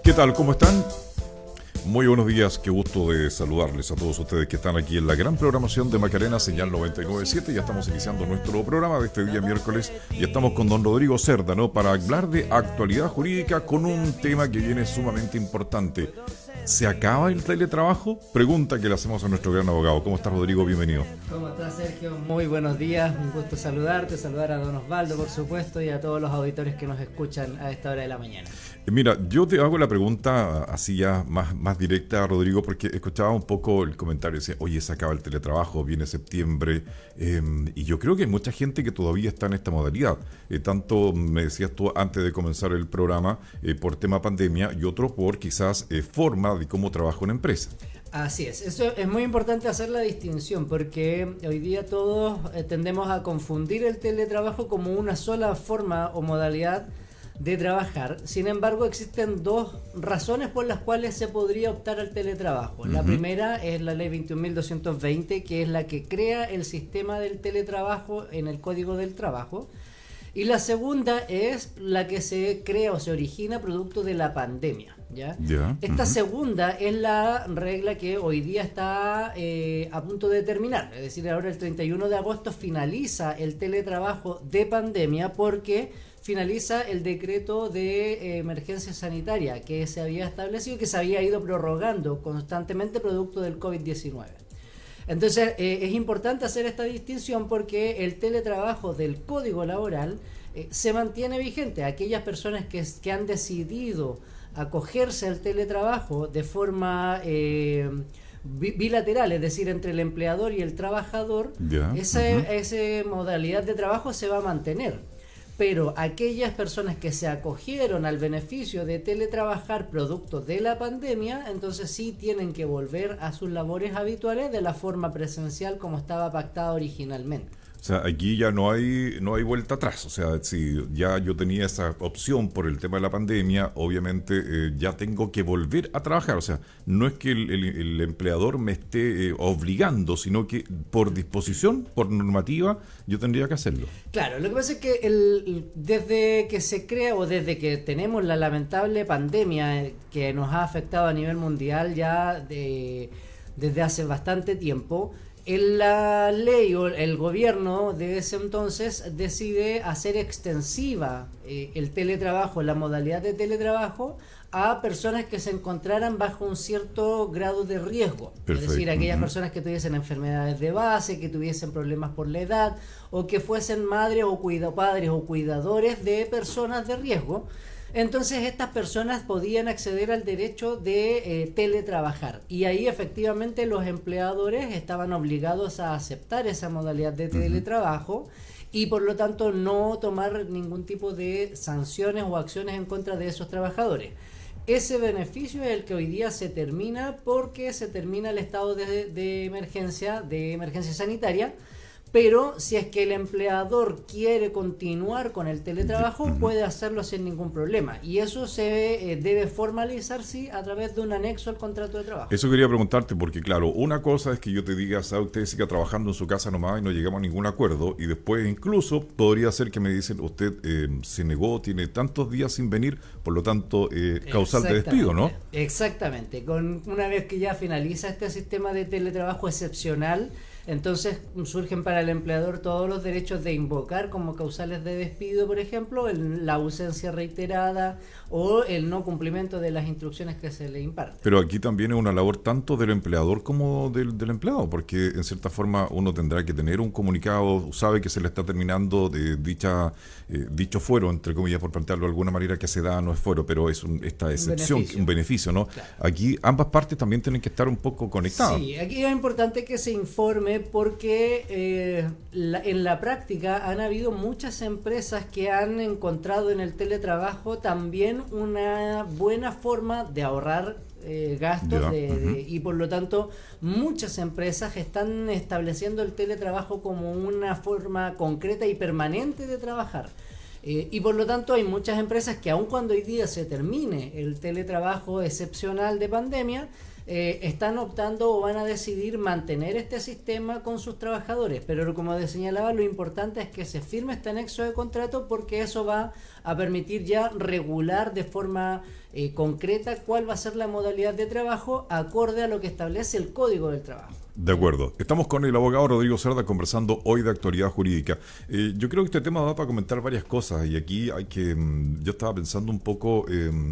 ¿Qué tal? ¿Cómo están? Muy buenos días, qué gusto de saludarles a todos ustedes que están aquí en la gran programación de Macarena, señal 99.7. Ya estamos iniciando nuestro programa de este día miércoles y estamos con don Rodrigo Cerda, ¿no? Para hablar de actualidad jurídica con un tema que viene sumamente importante. ¿Se acaba el teletrabajo? Pregunta que le hacemos a nuestro gran abogado. ¿Cómo estás, Rodrigo? Bienvenido. ¿Cómo estás, Sergio? Muy buenos días, un gusto saludarte, saludar a don Osvaldo, por supuesto, y a todos los auditores que nos escuchan a esta hora de la mañana. Mira, yo te hago la pregunta así ya más directa, Rodrigo, porque escuchaba un poco el comentario, decía, oye, se acaba el teletrabajo, viene septiembre, y yo creo que hay mucha gente que todavía está en esta modalidad. Tanto me decías tú antes de comenzar el programa, por tema pandemia, y otro por quizás forma de cómo trabaja una empresa. Así es, eso es muy importante hacer la distinción porque hoy día todos tendemos a confundir el teletrabajo como una sola forma o modalidad de trabajar. Sin embargo, existen dos razones por las cuales se podría optar al teletrabajo. La primera es la ley 21.220, que es la que crea el sistema del teletrabajo en el Código del Trabajo. Y la segunda es la que se crea o se origina producto de la pandemia, ¿ya? Esta segunda es la regla que hoy día está a punto de terminar. Es decir, ahora el 31 de agosto finaliza el teletrabajo de pandemia porque finaliza el decreto de emergencia sanitaria que se había establecido y que se había ido prorrogando constantemente producto del COVID-19. Entonces es importante hacer esta distinción porque el teletrabajo del Código Laboral se mantiene vigente. Aquellas personas que han decidido acogerse al teletrabajo de forma bilateral, es decir, entre el empleador y el trabajador, esa modalidad de trabajo se va a mantener. Pero aquellas personas que se acogieron al beneficio de teletrabajar producto de la pandemia, entonces sí tienen que volver a sus labores habituales de la forma presencial como estaba pactado originalmente. O sea, aquí ya no hay vuelta atrás. O sea, si ya yo tenía esa opción por el tema de la pandemia, obviamente ya tengo que volver a trabajar. O sea, no es que el empleador me esté obligando, sino que por disposición, por normativa, yo tendría que hacerlo. Claro, lo que pasa es que desde que se crea o desde que tenemos la lamentable pandemia que nos ha afectado a nivel mundial ya desde hace bastante tiempo, la ley o el gobierno de ese entonces decide hacer extensiva el teletrabajo, la modalidad de teletrabajo a personas que se encontraran bajo un cierto grado de riesgo. Perfecto. Es decir, aquellas personas que tuviesen enfermedades de base, que tuviesen problemas por la edad o que fuesen madres o padres o cuidadores de personas de riesgo. Entonces estas personas podían acceder al derecho de teletrabajar y ahí efectivamente los empleadores estaban obligados a aceptar esa modalidad de teletrabajo y por lo tanto no tomar ningún tipo de sanciones o acciones en contra de esos trabajadores. Ese beneficio es el que hoy día se termina porque se termina el estado de emergencia sanitaria. Pero si es que el empleador quiere continuar con el teletrabajo, puede hacerlo sin ningún problema. Y eso se debe formalizar, sí, a través de un anexo al contrato de trabajo. Eso quería preguntarte, porque claro, una cosa es que yo te diga, ¿sabe? Usted siga trabajando en su casa nomás y no llegamos a ningún acuerdo. Y después incluso podría ser que me dicen, usted se negó, tiene tantos días sin venir, por lo tanto, causal de despido, ¿no? Exactamente. Una vez que ya finaliza este sistema de teletrabajo excepcional, entonces surgen para el empleador todos los derechos de invocar como causales de despido, por ejemplo, la ausencia reiterada o el no cumplimiento de las instrucciones que se le imparten. Pero aquí también es una labor tanto del empleador como del empleado, porque en cierta forma uno tendrá que tener un comunicado, sabe que se le está terminando de dicho fuero, entre comillas, por plantearlo de alguna manera, que se da, no es fuero, pero es esta excepción, un beneficio, ¿no? Claro. Aquí ambas partes también tienen que estar un poco conectadas. Sí, aquí es importante que se informe porque en la práctica han habido muchas empresas que han encontrado en el teletrabajo también una buena forma de ahorrar gastos y por lo tanto muchas empresas están estableciendo el teletrabajo como una forma concreta y permanente de trabajar. Y por lo tanto hay muchas empresas que aun cuando hoy día se termine el teletrabajo excepcional de pandemia, están optando o van a decidir mantener este sistema con sus trabajadores, pero como señalaba, lo importante es que se firme este anexo de contrato porque eso va a permitir ya regular de forma concreta cuál va a ser la modalidad de trabajo acorde a lo que establece el Código del Trabajo. De acuerdo. Estamos con el abogado Rodrigo Cerda conversando hoy de actualidad jurídica. Yo creo que este tema da para comentar varias cosas y aquí hay que... yo estaba pensando un poco,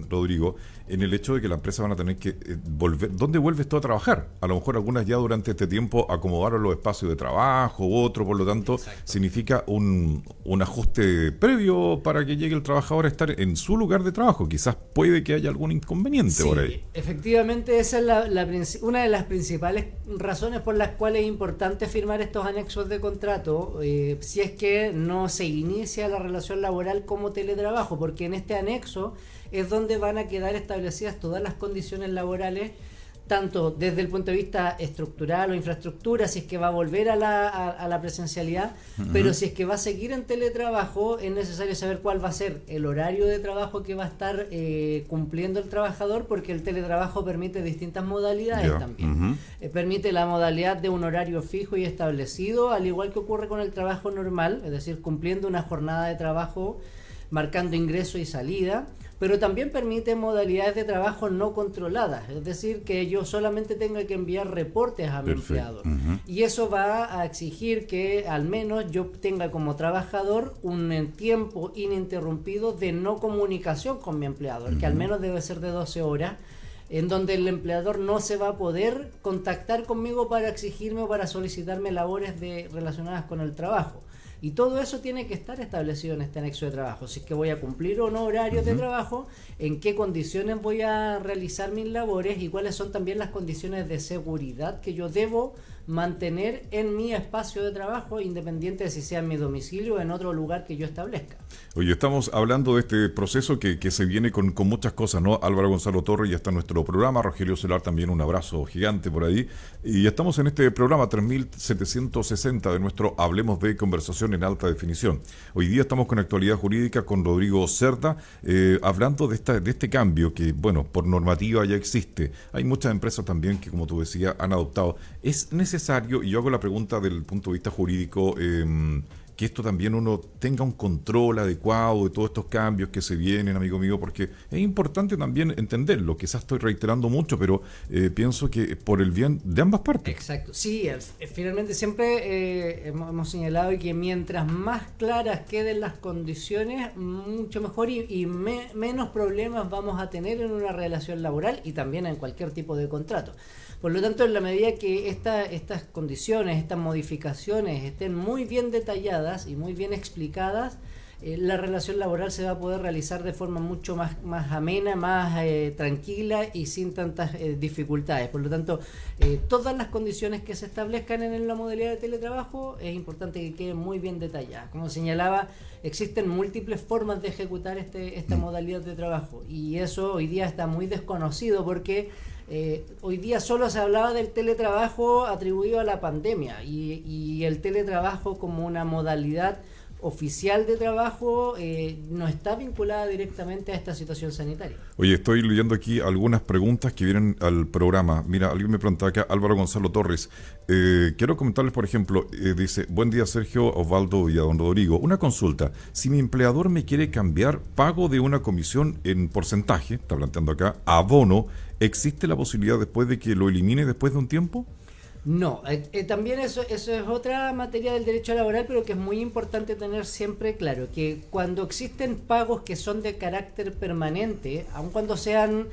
Rodrigo, en el hecho de que la empresa van a tener que volver... ¿Dónde vuelve esto a trabajar? A lo mejor algunas ya durante este tiempo acomodaron los espacios de trabajo u otro, por lo tanto, Exacto. significa un ajuste previo para que llegue el trabajador a estar en su lugar de trabajo. Quizás puede que haya algún inconveniente por ahí. Efectivamente, esa es una de las principales razones por las cuales es importante firmar estos anexos de contrato si es que no se inicia la relación laboral como teletrabajo, porque en este anexo es donde van a quedar establecidas todas las condiciones laborales, tanto desde el punto de vista estructural o infraestructura, si es que va a volver a la presencialidad, pero si es que va a seguir en teletrabajo, es necesario saber cuál va a ser el horario de trabajo que va a estar cumpliendo el trabajador, porque el teletrabajo permite distintas modalidades también. Permite la modalidad de un horario fijo y establecido, al igual que ocurre con el trabajo normal, es decir, cumpliendo una jornada de trabajo, marcando ingreso y salida, pero también permite modalidades de trabajo no controladas, es decir, que yo solamente tenga que enviar reportes a mi empleador. Y eso va a exigir que al menos yo tenga como trabajador un tiempo ininterrumpido de no comunicación con mi empleador, que al menos debe ser de 12 horas, en donde el empleador no se va a poder contactar conmigo para exigirme o para solicitarme labores relacionadas con el trabajo. Y todo eso tiene que estar establecido en este anexo de trabajo. Si es que voy a cumplir o no horarios de trabajo, en qué condiciones voy a realizar mis labores y cuáles son también las condiciones de seguridad que yo debo mantener en mi espacio de trabajo, independiente de si sea en mi domicilio o en otro lugar que yo establezca. Oye, estamos hablando de este proceso que se viene con muchas cosas, ¿no? Álvaro Gonzalo Torres ya está en nuestro programa, Rogelio Celar también, un abrazo gigante por ahí. Y estamos en este programa 3760 de nuestro Hablemos de Conversación en Alta Definición. Hoy día estamos con actualidad jurídica con Rodrigo Cerda, hablando de este cambio que, bueno, por normativa ya existe. Hay muchas empresas también que, como tú decías, han adoptado. ¿Es necesario, y yo hago la pregunta del punto de vista jurídico, que esto también uno tenga un control adecuado de todos estos cambios que se vienen, amigo mío, porque es importante también entenderlo? Quizás estoy reiterando mucho, pero pienso que por el bien de ambas partes. Exacto, sí, finalmente siempre hemos señalado que mientras más claras queden las condiciones, mucho mejor y menos problemas vamos a tener en una relación laboral y también en cualquier tipo de contrato. Por lo tanto, en la medida que estas condiciones, estas modificaciones estén muy bien detalladas y muy bien explicadas, la relación laboral se va a poder realizar de forma mucho más amena, más tranquila y sin tantas dificultades. Por lo tanto, todas las condiciones que se establezcan en la modalidad de teletrabajo es importante que queden muy bien detalladas. Como señalaba, existen múltiples formas de ejecutar esta modalidad de trabajo y eso hoy día está muy desconocido porque hoy día solo se hablaba del teletrabajo atribuido a la pandemia y el teletrabajo como una modalidad oficial de trabajo no está vinculada directamente a esta situación sanitaria. Oye, estoy leyendo aquí algunas preguntas que vienen al programa. Mira, alguien me preguntaba acá, Álvaro Gonzalo Torres. Quiero comentarles, por ejemplo, dice, buen día Sergio, Osvaldo y a don Rodrigo. Una consulta, si mi empleador me quiere cambiar pago de una comisión en porcentaje, está planteando acá, a bono, ¿existe la posibilidad después de que lo elimine después de un tiempo? No, también eso es otra materia del derecho laboral, pero que es muy importante tener siempre claro, que cuando existen pagos que son de carácter permanente, aun cuando sean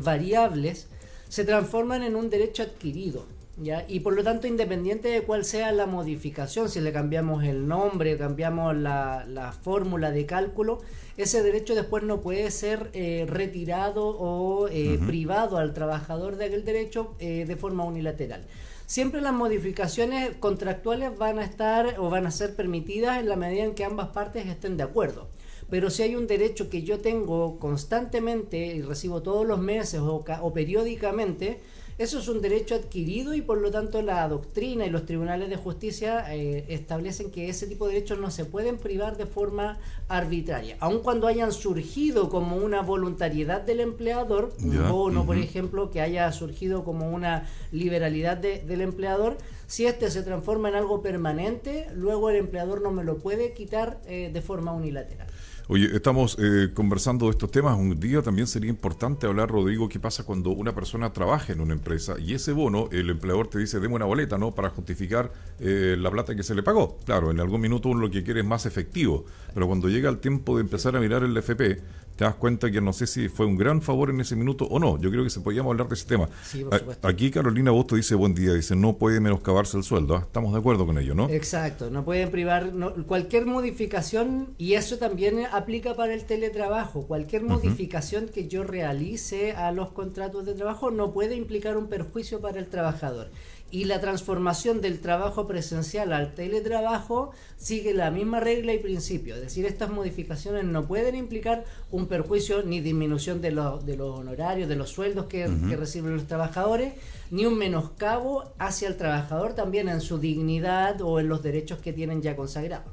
variables, se transforman en un derecho adquirido, ¿ya? Y por lo tanto, independiente de cuál sea la modificación, si le cambiamos el nombre, cambiamos la fórmula de cálculo, ese derecho después no puede ser retirado o privado al trabajador de aquel derecho de forma unilateral. Siempre las modificaciones contractuales van a estar o van a ser permitidas en la medida en que ambas partes estén de acuerdo. Pero si hay un derecho que yo tengo constantemente y recibo todos los meses o periódicamente, eso es un derecho adquirido y por lo tanto la doctrina y los tribunales de justicia establecen que ese tipo de derechos no se pueden privar de forma arbitraria, aun cuando hayan surgido como una voluntariedad del empleador, un bono, por ejemplo, que haya surgido como una liberalidad del empleador. Si este se transforma en algo permanente, luego el empleador no me lo puede quitar de forma unilateral. Oye, estamos conversando de estos temas. Un día también sería importante hablar, Rodrigo, qué pasa cuando una persona trabaja en una empresa y ese bono, el empleador te dice, deme una boleta, ¿no? Para justificar la plata que se le pagó. Claro, en algún minuto uno lo que quiere es más efectivo, pero cuando llega el tiempo de empezar a mirar el FP, te das cuenta que no sé si fue un gran favor en ese minuto o no. Yo creo que se podíamos hablar de ese tema. Sí, por supuesto. Aquí Carolina Bosto dice, buen día, dice, no puede menoscabarse el sueldo. ¿Ah? Estamos de acuerdo con ello, ¿no? Exacto, no pueden privar cualquier modificación, y eso también aplica para el teletrabajo. Cualquier modificación que yo realice a los contratos de trabajo no puede implicar un perjuicio para el trabajador. Y la transformación del trabajo presencial al teletrabajo sigue la misma regla y principio. Es decir, estas modificaciones no pueden implicar un perjuicio ni disminución de los honorarios, de los sueldos que reciben los trabajadores, ni un menoscabo hacia el trabajador también en su dignidad o en los derechos que tienen ya consagrados.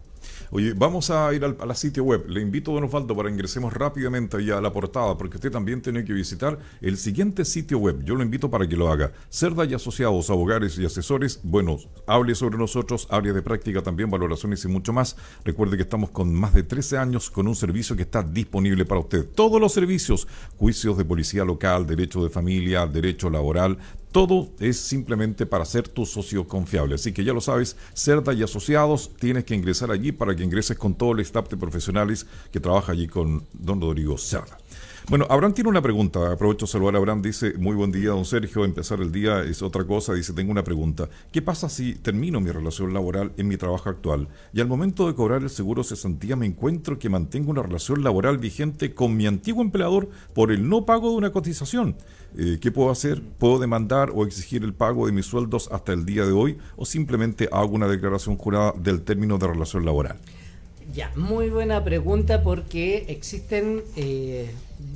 Oye, vamos a ir a la sitio web. Le invito, don Osvaldo, para que ingresemos rápidamente allá a la portada, porque usted también tiene que visitar el siguiente sitio web. Yo lo invito para que lo haga. Cerda y Asociados, abogados y asesores. Bueno, hable sobre nosotros, área de práctica también, valoraciones y mucho más. Recuerde que estamos con más de 13 años con un servicio que está disponible para usted. Todos los servicios, juicios de policía local, derecho de familia, derecho laboral, todo es simplemente para ser tu socio confiable. Así que ya lo sabes, Cerda y Asociados, tienes que ingresar allí para que ingreses con todo el staff de profesionales que trabaja allí con don Rodrigo Cerda. Bueno, Abraham tiene una pregunta. Aprovecho a saludar a Abraham. Dice, muy buen día, don Sergio. Empezar el día es otra cosa. Dice, tengo una pregunta. ¿Qué pasa si termino mi relación laboral en mi trabajo actual y al momento de cobrar el seguro cesantía me encuentro que mantengo una relación laboral vigente con mi antiguo empleador por el no pago de una cotización? ¿Qué puedo hacer? ¿Puedo demandar o exigir el pago de mis sueldos hasta el día de hoy o simplemente hago una declaración jurada del término de relación laboral? Ya, muy buena pregunta, porque existen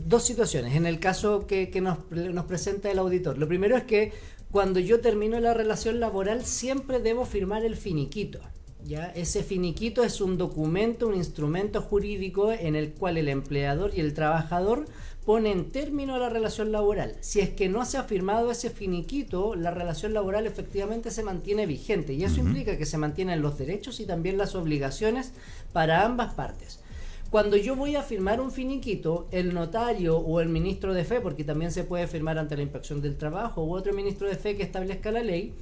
dos situaciones en el caso que nos presenta el auditor. Lo primero es que cuando yo termino la relación laboral siempre debo firmar el finiquito. ¿Ya? Ese finiquito es un documento, un instrumento jurídico en el cual el empleador y el trabajador ponen término a la relación laboral. Si es que no se ha firmado ese finiquito, la relación laboral efectivamente se mantiene vigente, y eso implica que se mantienen los derechos y también las obligaciones para ambas partes. Cuando yo voy a firmar un finiquito, el notario o el ministro de fe, porque también se puede firmar ante la Inspección del Trabajo u otro ministro de fe que establezca la ley,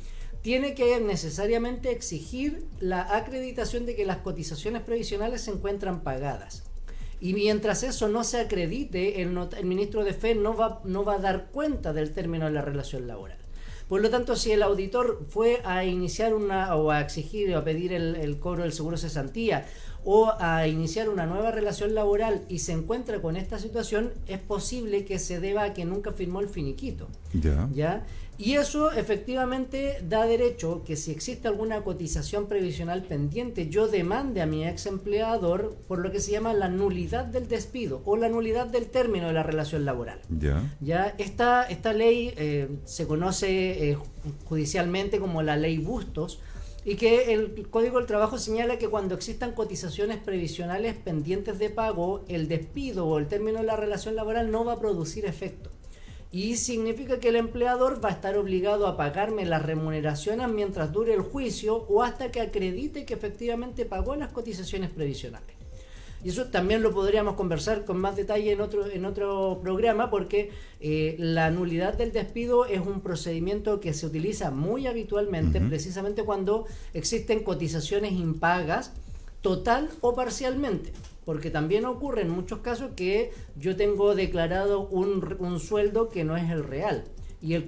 tiene que necesariamente exigir la acreditación de que las cotizaciones previsionales se encuentran pagadas. Y mientras eso no se acredite, el ministro de fe no va a dar cuenta del término de la relación laboral. Por lo tanto, si el auditor fue a iniciar o a exigir o a pedir el cobro del seguro cesantía o a iniciar una nueva relación laboral y se encuentra con esta situación, es posible que se deba a que nunca firmó el finiquito. ¿Ya? Y eso efectivamente da derecho que si existe alguna cotización previsional pendiente, yo demande a mi ex empleador por lo que se llama la nulidad del despido o la nulidad del término de la relación laboral. ¿Ya? Esta ley se conoce judicialmente como la ley Bustos, y que el Código del Trabajo señala que cuando existan cotizaciones previsionales pendientes de pago, el despido o el término de la relación laboral no va a producir efecto. Y significa que el empleador va a estar obligado a pagarme las remuneraciones mientras dure el juicio o hasta que acredite que efectivamente pagó las cotizaciones previsionales. Y eso también lo podríamos conversar con más detalle en otro programa, porque la nulidad del despido es un procedimiento que se utiliza muy habitualmente, precisamente cuando existen cotizaciones impagas, total o parcialmente. Porque también ocurre en muchos casos que yo tengo declarado un sueldo que no es el real. Y el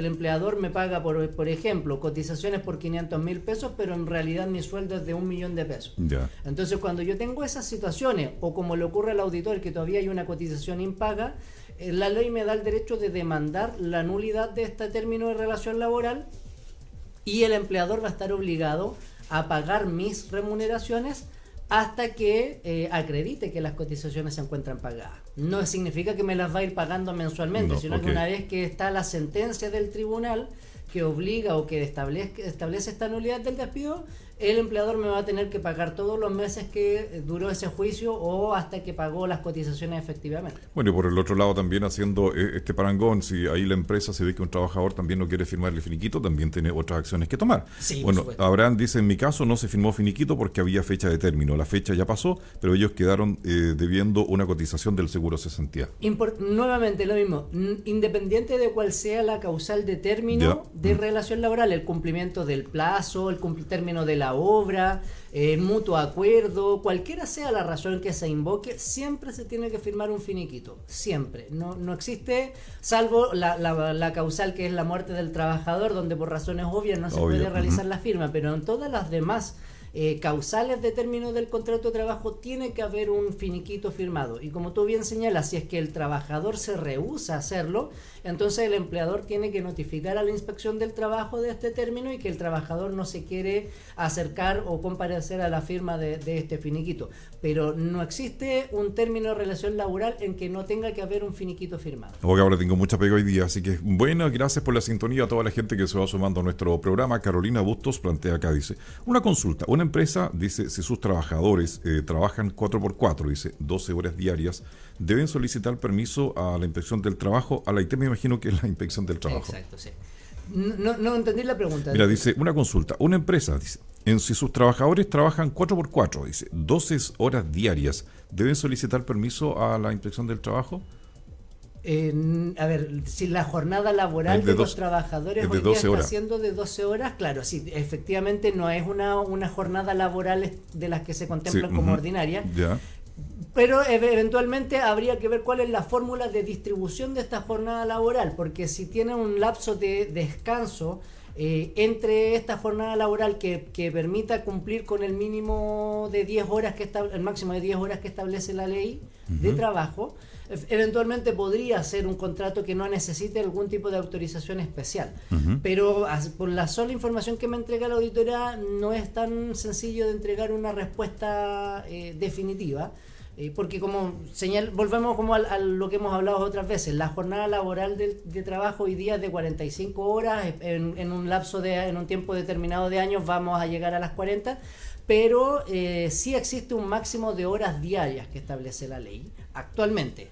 empleador me paga, por ejemplo, cotizaciones por 500.000 pesos, pero en realidad mi sueldo es de 1.000.000 de pesos. Entonces, cuando yo tengo esas situaciones, o como le ocurre al auditor, que todavía hay una cotización impaga, la ley me da el derecho de demandar la nulidad de este término de relación laboral, y el empleador va a estar obligado a pagar mis remuneraciones hasta que acredite que las cotizaciones se encuentran pagadas. No significa que me las va a ir pagando mensualmente, sino que una vez que está la sentencia del tribunal que obliga o que establece esta nulidad del despido, el empleador me va a tener que pagar todos los meses que duró ese juicio o hasta que pagó las cotizaciones efectivamente. Bueno, y por el otro lado también haciendo este parangón, si ahí la empresa se ve que un trabajador también no quiere firmar el finiquito, también tiene otras acciones que tomar. Sí, bueno, Abraham dice, en mi caso no se firmó finiquito porque había fecha de término. La fecha ya pasó, pero ellos quedaron debiendo una cotización del seguro cesantía. Nuevamente lo mismo, independiente de cuál sea la causal de término de relación laboral, el cumplimiento del plazo, el término de la obra, el mutuo acuerdo, cualquiera sea la razón que se invoque, siempre se tiene que firmar un finiquito, siempre. No existe, salvo la causal que es la muerte del trabajador, donde por razones obvias no se puede realizar la firma, pero en todas las demás causales de término del contrato de trabajo tiene que haber un finiquito firmado. Y como tú bien señalas, si es que el trabajador se rehúsa a hacerlo, entonces el empleador tiene que notificar a la inspección del trabajo de este término y que el trabajador no se quiere acercar o comparecer a la firma de este finiquito. Pero no existe un término de relación laboral en que no tenga que haber un finiquito firmado. Porque ahora tengo mucha pega hoy día, así que bueno, gracias por la sintonía a toda la gente que se va sumando a nuestro programa. Carolina Bustos plantea acá, dice, una consulta, una empresa, dice, si sus trabajadores trabajan 4x4, dice, 12 horas diarias, deben solicitar permiso a la inspección del trabajo, a la IT me imagino que es la inspección del trabajo. Exacto, sí. No entendí la pregunta. Mira, dice, una consulta, una empresa, dice, si sus trabajadores trabajan 4x4, dice, 12 horas diarias, ¿deben solicitar permiso a la inspección del trabajo? A ver, si la jornada laboral de los trabajadores hoy día está siendo de 12 horas, claro, sí, efectivamente no es una jornada laboral de las que se contemplan como ordinaria. Ya. Pero eventualmente habría que ver cuál es la fórmula de distribución de esta jornada laboral, porque si tiene un lapso de descanso entre esta jornada laboral que permita cumplir con el mínimo de 10 horas el máximo de 10 horas que establece la ley de trabajo, eventualmente podría ser un contrato que no necesite algún tipo de autorización especial. Pero por la sola información que me entrega la auditora no es tan sencillo de entregar una respuesta definitiva. Porque como volvemos como a lo que hemos hablado otras veces, la jornada laboral de trabajo hoy día es de 45 horas, en un tiempo determinado de años vamos a llegar a las 40, pero sí existe un máximo de horas diarias que establece la ley, actualmente,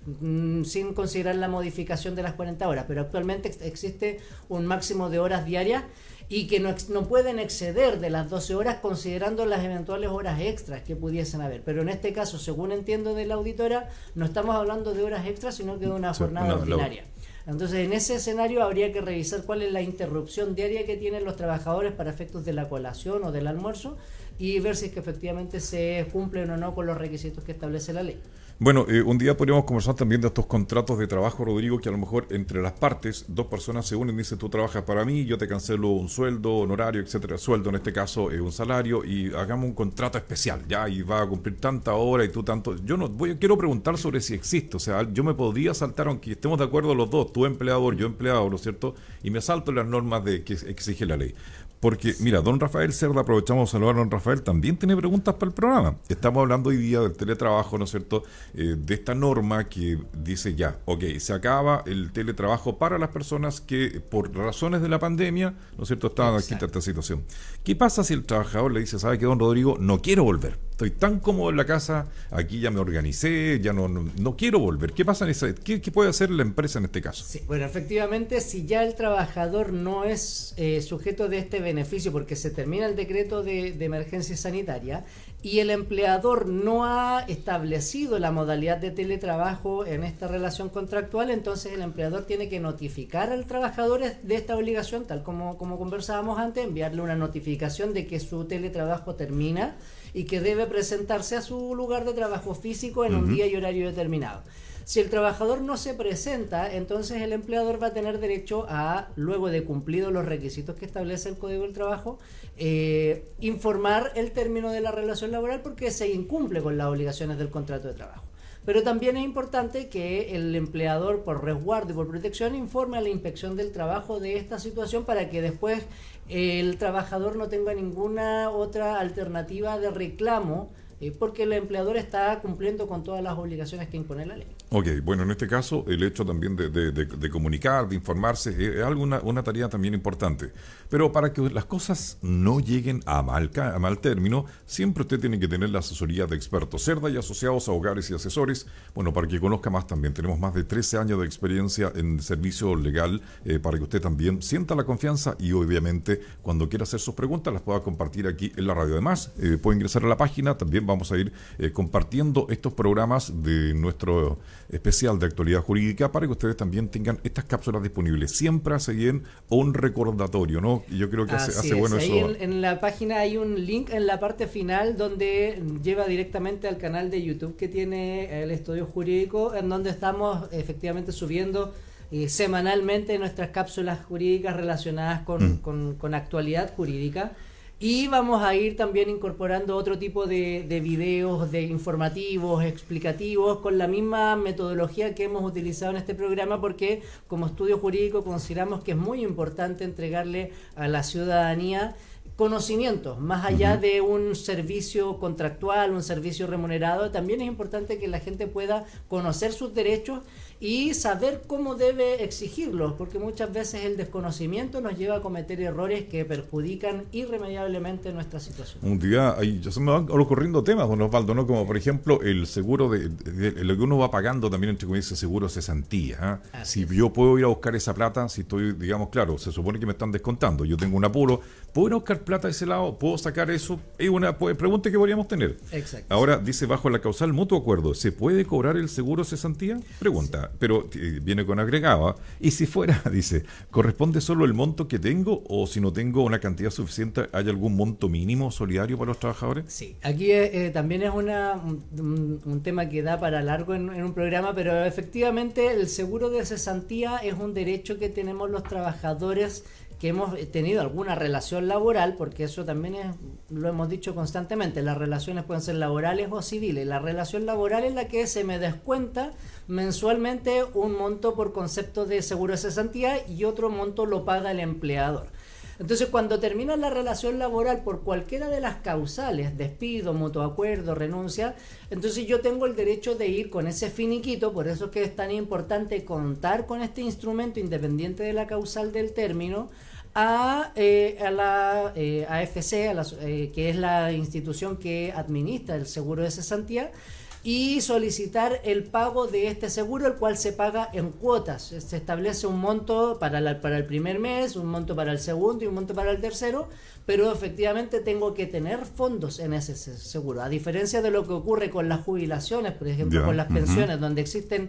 sin considerar la modificación de las 40 horas, pero actualmente existe un máximo de horas diarias y que no pueden exceder de las 12 horas considerando las eventuales horas extras que pudiesen haber. Pero en este caso, según entiendo de la auditora, no estamos hablando de horas extras, sino que de una jornada ordinaria. Entonces, en ese escenario habría que revisar cuál es la interrupción diaria que tienen los trabajadores para efectos de la colación o del almuerzo y ver si es que efectivamente se cumplen o no con los requisitos que establece la ley. Bueno, un día podríamos conversar también de estos contratos de trabajo, Rodrigo, que a lo mejor entre las partes, dos personas se unen y dicen, tú trabajas para mí, yo te cancelo un sueldo, honorario, etcétera, sueldo en este caso, un salario, y hagamos un contrato especial, ya, y va a cumplir tanta hora y tú tanto. Quiero preguntar sobre si existe, o sea, yo me podría saltar, aunque estemos de acuerdo los dos, tú empleador, yo empleado, ¿no es cierto? Y me salto las normas que exige la ley. Porque, mira, don Rafael Cerda, aprovechamos de saludar a don Rafael, también tiene preguntas para el programa. Estamos hablando hoy día del teletrabajo, ¿no es cierto?, de esta norma que dice ya, ok, se acaba el teletrabajo para las personas que por razones de la pandemia, ¿no es cierto?, estaban aquí en esta situación. ¿Qué pasa si el trabajador le dice, ¿sabe qué, don Rodrigo? No quiero volver. Estoy tan cómodo en la casa, aquí ya me organicé, ya no quiero volver. ¿Qué pasa ¿Qué puede hacer la empresa en este caso? Sí, bueno, efectivamente, si ya el trabajador no es sujeto de este beneficio porque se termina el decreto de emergencia sanitaria y el empleador no ha establecido la modalidad de teletrabajo en esta relación contractual, entonces el empleador tiene que notificar al trabajador de esta obligación, tal como conversábamos antes, enviarle una notificación de que su teletrabajo termina y que debe presentarse a su lugar de trabajo físico en un día y horario determinado. Si el trabajador no se presenta, entonces el empleador va a tener derecho a, luego de cumplidos los requisitos que establece el Código del Trabajo, informar el término de la relación laboral porque se incumple con las obligaciones del contrato de trabajo. Pero también es importante que el empleador, por resguardo y por protección, informe a la inspección del trabajo de esta situación para que después el trabajador no tenga ninguna otra alternativa de reclamo porque el empleador está cumpliendo con todas las obligaciones que impone la ley. Ok, bueno, en este caso el hecho también de comunicar, de informarse, es algo una tarea también importante. Pero para que las cosas no lleguen a mal término, siempre usted tiene que tener la asesoría de expertos. Cerda y Asociados, Abogados y Asesores, bueno, para que conozca más también. Tenemos más de 13 años de experiencia en servicio legal, para que usted también sienta la confianza y obviamente cuando quiera hacer sus preguntas las pueda compartir aquí en la radio. Además, puede ingresar a la página, también vamos a ir compartiendo estos programas de nuestro especial de actualidad jurídica para que ustedes también tengan estas cápsulas disponibles. Siempre hace bien un recordatorio, ¿no? Y yo creo que hace bueno ahí eso. En la página hay un link en la parte final donde lleva directamente al canal de YouTube que tiene el Estudio Jurídico, en donde estamos efectivamente subiendo semanalmente nuestras cápsulas jurídicas relacionadas con actualidad jurídica. Y vamos a ir también incorporando otro tipo de videos, de informativos, explicativos, con la misma metodología que hemos utilizado en este programa, porque como estudio jurídico consideramos que es muy importante entregarle a la ciudadanía conocimientos, más allá de un servicio contractual, un servicio remunerado. También es importante que la gente pueda conocer sus derechos y saber cómo debe exigirlos, porque muchas veces el desconocimiento nos lleva a cometer errores que perjudican irremediablemente nuestra situación. Un día, ya se me van ocurriendo temas, don Osvaldo, ¿no? Como por ejemplo el seguro de lo que uno va pagando también, entre comillas, seguro cesantía. Si yo puedo ir a buscar esa plata, si estoy, digamos, claro, se supone que me están descontando, yo tengo un apuro, ¿puedo ir a buscar plata de ese lado? ¿Puedo sacar eso? Es una pregunta que podríamos tener. Exacto. Ahora, dice, bajo la causal mutuo acuerdo, ¿se puede cobrar el seguro cesantía? Pregunta. Sí. Pero viene con agregado. Y si fuera, dice, ¿corresponde solo el monto que tengo o si no tengo una cantidad suficiente, hay algún monto mínimo solidario para los trabajadores? Sí, aquí también es un tema que da para largo en un programa, pero efectivamente el seguro de cesantía es un derecho que tenemos los trabajadores que hemos tenido alguna relación laboral, porque eso también lo hemos dicho constantemente, las relaciones pueden ser laborales o civiles. La relación laboral es la que se me descuenta mensualmente un monto por concepto de seguro de cesantía y otro monto lo paga el empleador. Entonces, cuando termina la relación laboral por cualquiera de las causales, despido, mutuo acuerdo, renuncia, entonces yo tengo el derecho de ir con ese finiquito. Por eso es que es tan importante contar con este instrumento independiente de la causal del término a la AFC, que es la institución que administra el seguro de cesantía, y solicitar el pago de este seguro, el cual se paga en cuotas. Se establece un monto para el primer mes, un monto para el segundo y un monto para el tercero, pero efectivamente tengo que tener fondos en ese seguro. A diferencia de lo que ocurre con las jubilaciones, por ejemplo, con las pensiones, donde existen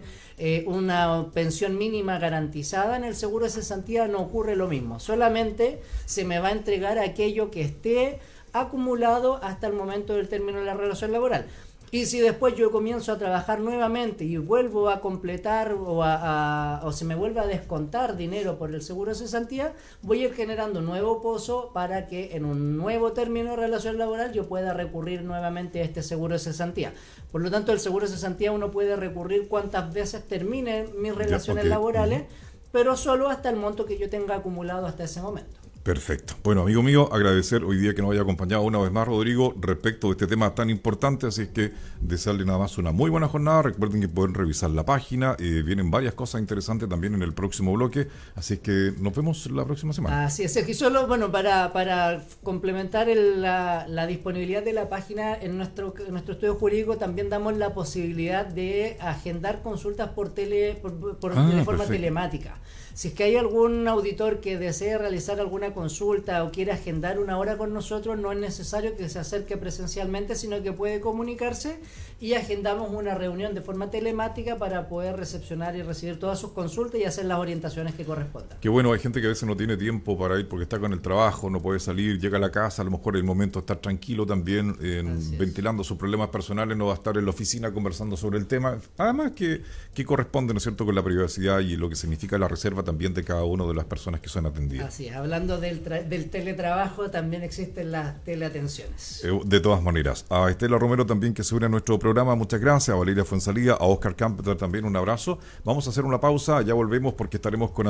una pensión mínima garantizada, en el seguro de cesantía no ocurre lo mismo. Solamente se me va a entregar aquello que esté acumulado hasta el momento del término de la relación laboral. Y si después yo comienzo a trabajar nuevamente y vuelvo a completar o se me vuelve a descontar dinero por el seguro de cesantía, voy a ir generando un nuevo pozo para que en un nuevo término de relación laboral yo pueda recurrir nuevamente a este seguro de cesantía. Por lo tanto, el seguro de cesantía uno puede recurrir cuantas veces terminen mis relaciones laborales, pero solo hasta el monto que yo tenga acumulado hasta ese momento. Perfecto. Bueno, amigo mío, agradecer hoy día que nos haya acompañado una vez más, Rodrigo, respecto de este tema tan importante, así es que desearle nada más una muy buena jornada. Recuerden que pueden revisar la página, vienen varias cosas interesantes también en el próximo bloque, así es que nos vemos la próxima semana. Así es, y solo, bueno, para complementar la disponibilidad de la página, en nuestro estudio jurídico también damos la posibilidad de agendar consultas de forma telemática. Si es que hay algún auditor que desee realizar alguna consulta o quiere agendar una hora con nosotros, no es necesario que se acerque presencialmente, sino que puede comunicarse y agendamos una reunión de forma telemática para poder recepcionar y recibir todas sus consultas y hacer las orientaciones que correspondan. Qué bueno, hay gente que a veces no tiene tiempo para ir porque está con el trabajo, no puede salir, llega a la casa, a lo mejor es el momento de estar tranquilo también, ventilando sus problemas personales, no va a estar en la oficina conversando sobre el tema. Además que corresponde, ¿no es cierto?, con la privacidad y lo que significa la reserva también de cada una de las personas que son atendidas. Así es, hablando del teletrabajo, también existen las teleatenciones. De todas maneras, a Estela Romero también, que se une a nuestro programa, muchas gracias, a Valeria Fuenzalía, a Oscar Campeter también un abrazo. Vamos a hacer una pausa, ya volvemos porque estaremos con